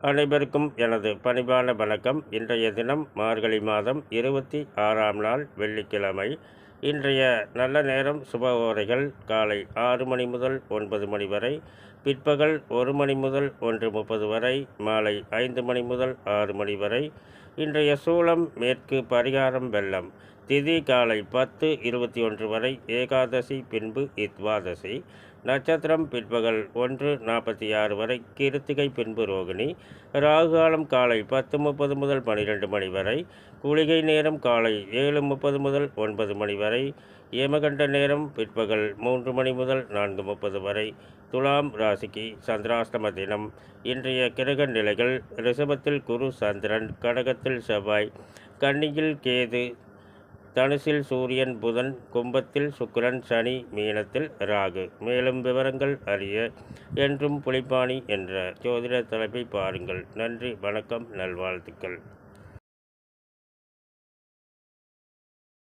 அனைவருக்கும் எனது பணிவான வணக்கம். இன்றைய தினம் மார்கழி மாதம் 26ஆம் நாள் வெள்ளிக்கிழமை. இன்றைய நல்ல நேரம் சுப காலை 6 மணி முதல் 9 மணி வரை, பிற்பகல் 1 மணி முதல் 1:30 வரை, மாலை 5 மணி முதல் 6 மணி வரை. இன்றைய சூலம் மேற்கு, பரிகாரம் வெள்ளம். திதி காலை 10:21 வரை, ஏகாதசி பின்பு இத்வாதசி. நட்சத்திரம் பிற்பகல் 1:46 வரை, கிருத்திகை பின்பு ரோகிணி. ராகுகாலம் காலை 10:30 முதல் 12 மணி வரை, குளிகை நேரம் காலை 7:30 முதல் 9 மணி வரை, யமகண்ட நேரம் பிற்பகல் 3 மணி முதல் 4:30 வரை. துலாம் ராசிக்கு சந்திராஷ்டம தினம். இன்றைய கிரக நிலைகள்: ரிஷபத்தில் குரு சந்திரன், கடகத்தில் செவ்வாய், கன்னியில் கேது, தனுசில் சூரியன் புதன், கும்பத்தில் சுக்கிரன் சனி, மீனத்தில் ராகு. மேலும் விவரங்கள் அறிய என்றும் புலிப்பாணி என்ற ஜோதிட தலைப்பை பாருங்கள். நன்றி, வணக்கம், நல்வாழ்த்துக்கள்.